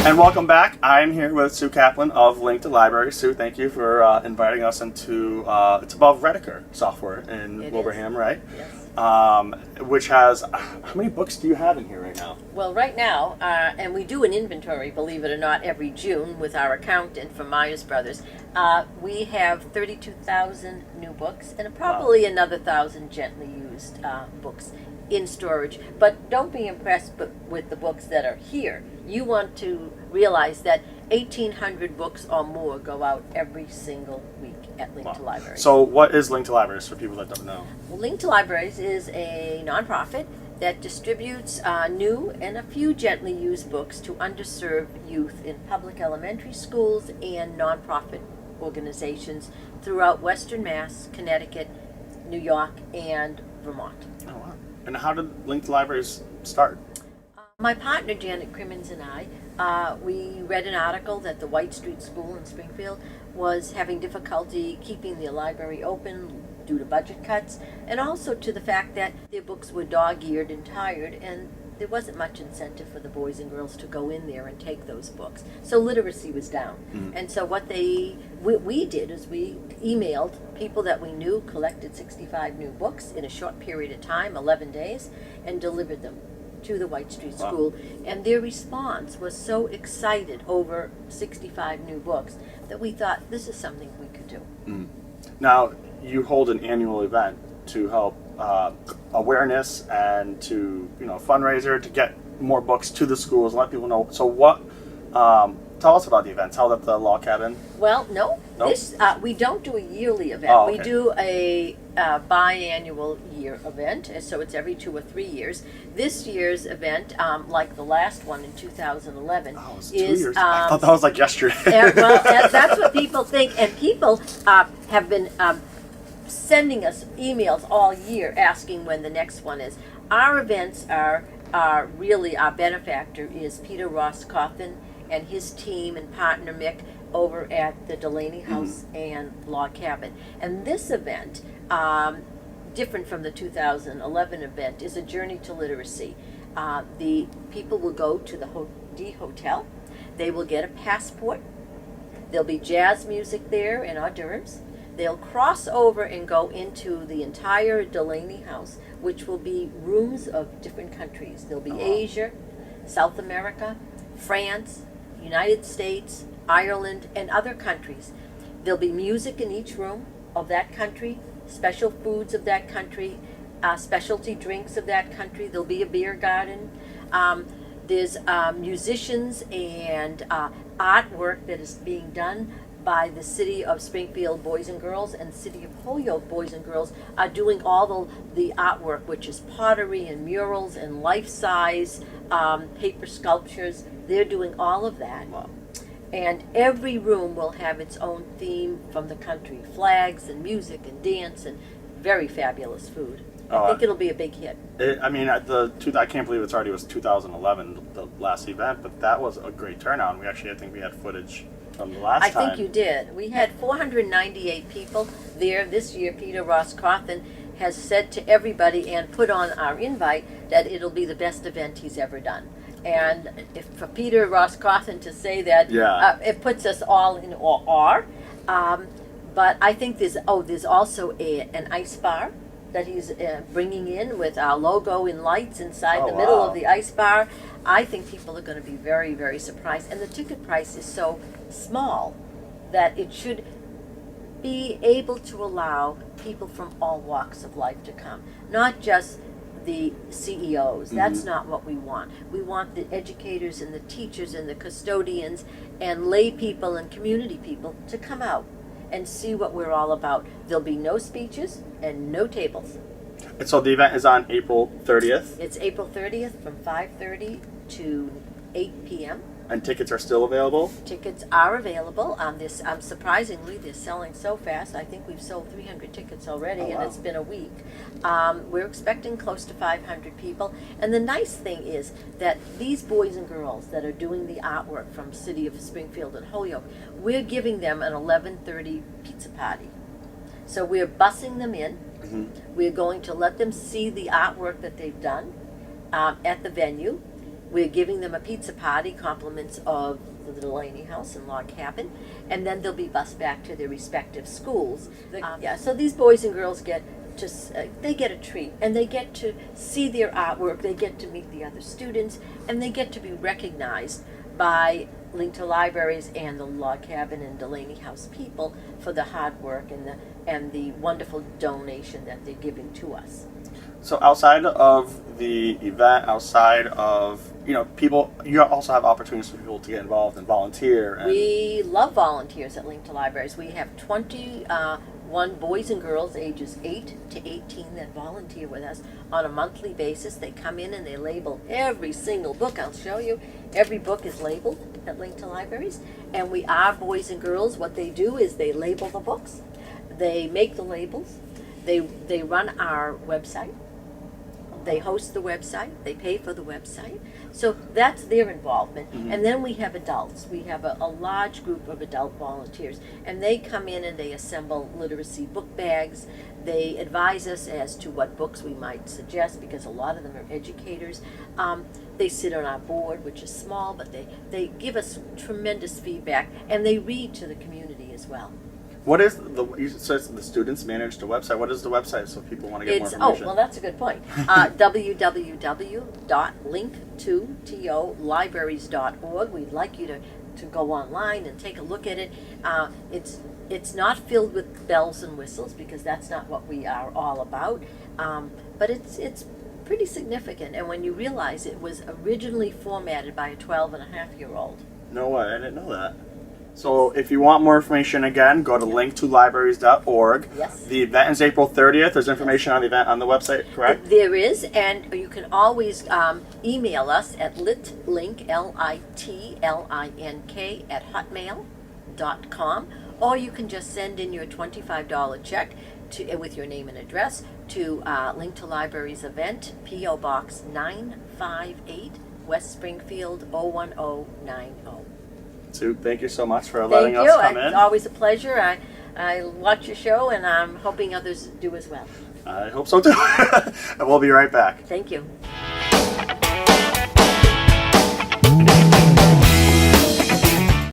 And welcome back. I'm here with Sue Kaplan of Link to Library. Sue, thank you for inviting us into, it's above Rediker software in Wilbraham, right? Yes. Which has, how many books do you have in here right now? Well, right now, and we do an inventory, believe it or not, every June with our accountant from Myers Brothers. We have 32,000 new books and probably another 1,000 gently used books in storage. But don't be impressed with the books that are here. You want to realize that 1,800 books or more go out every single week at Link to Libraries. So what is Link to Libraries for people that don't know? Well, Link to Libraries is a nonprofit that distributes new and a few gently used books to underserved youth in public elementary schools and nonprofit organizations throughout Western Mass, Connecticut, New York, and Vermont. Oh, wow. And how did Link to Libraries start? My partner Janet Crimmins and I, we read an article that the White Street School in Springfield was having difficulty keeping the library open due to budget cuts, and also to the fact that their books were dog-eared and tired, and there wasn't much incentive for the boys and girls to go in there and take those books. So literacy was down. And so what we did is we emailed people that we knew, collected 65 new books in a short period of time, 11 days, and delivered them to the White Street School. And their response was so excited over 65 new books that we thought this is something we could do. Now, you hold an annual event to help awareness and to, fundraiser to get more books to the schools, let people know. So what, tell us about the event. Held at the Log Cabin. Well, no. Nope. This we don't do a yearly event. Oh, okay. We do a biannual year event, so it's every 2 or 3 years. This year's event, like the last one in 2011, Oh, it's 2 is years. I thought that was like yesterday. well, that's what people think, and people have been sending us emails all year asking when the next one is. Our events are really, our benefactor is Peter Ross Coffin and his team and partner Mick over at the Delaney House and Log Cabin. And this event, different from the 2011 event, is a journey to literacy. The people will go to the D Hotel. They will get a passport. There'll be jazz music there and hors d'oeuvres. They'll cross over and go into the entire Delaney House, which will be rooms of different countries. There'll be Asia, South America, France, United States, Ireland, and other countries. There'll be music in each room of that country, special foods of that country, specialty drinks of that country. There'll be a beer garden. There's musicians and artwork that is being done by the City of Springfield Boys and Girls, and City of Holyoke Boys and Girls are doing all the artwork, which is pottery and murals and life-size paper sculptures. They're doing all of that. Wow. And every room will have its own theme from the country, flags and music and dance and very fabulous food. I think it'll be a big hit. I can't believe it was 2011, the last event, but that was a great turnout. And I think we had footage from the last time. I think you did. We had 498 people there this year. Peter Ross Coffin has said to everybody and put on our invite that it'll be the best event he's ever done. And for Peter Ross Coffin to say that, it puts us all in awe. But I think there's also an ice bar that he's bringing in with our logo in lights inside the middle of the ice bar. I think people are going to be very, very surprised. And the ticket price is so small that it should be able to allow people from all walks of life to come, not just the CEOs. That's not what we want. We want the educators and the teachers and the custodians and lay people and community people to come out and see what we're all about. There'll be no speeches and no tables. And so the event is on April 30th. It's April 30th from 5:30 to 8 p.m. And tickets are still available? Tickets are available. Surprisingly, they're selling so fast. I think we've sold 300 tickets already, and it's been a week. We're expecting close to 500 people. And the nice thing is that these boys and girls that are doing the artwork from City of Springfield and Holyoke, we're giving them an 11:30 pizza party. So we're busing them in. We're going to let them see the artwork that they've done at the venue. we're giving them a pizza party, compliments of the Delaney House and Log Cabin, and then they'll be bused back to their respective schools. So these boys and girls get they get a treat, and they get to see their artwork, they get to meet the other students, and they get to be recognized by Link to Libraries and the Log Cabin and Delaney House people for the hard work and the wonderful donation that they're giving to us. So outside of the event, outside of, people, you also have opportunities for people to get involved and volunteer. And We love volunteers at Link to Libraries. We have 21 boys and girls ages 8 to 18 that volunteer with us on a monthly basis. They come in and they label every single book. I'll show you. Every book is labeled at Link to Libraries. And our boys and girls, what they do is they label the books. They make the labels. They run our website. They host the website. They pay for the website. So that's their involvement. Mm-hmm. And then we have adults. We have a large group of adult volunteers. And they come in and they assemble literacy book bags. They advise us as to what books we might suggest, because a lot of them are educators. They sit on our board, which is small, but they give us tremendous feedback. And they read to the community as well. what is you said the students manage the website. What is the website so people want to get more information? Well, that's a good point. www.link2libraries.org. We'd like you to go online and take a look at it. It's not filled with bells and whistles, because that's not what we are all about. But it's pretty significant. And when you realize it was originally formatted by a 12-and-a-half-year-old. No way, I didn't know that. So if you want more information, again, go to link2libraries.org. Yes. The event is April 30th. There's information on the event on the website, correct? There is, and you can always email us at litlink, LITLINK, @hotmail.com, or you can just send in your $25 check with your name and address to Link to Libraries event, P.O. Box 958, West Springfield 01090. Sue, thank you so much for letting us come in. It's always a pleasure. I watch your show, and I'm hoping others do as well. I hope so too. And we'll be right back. Thank you.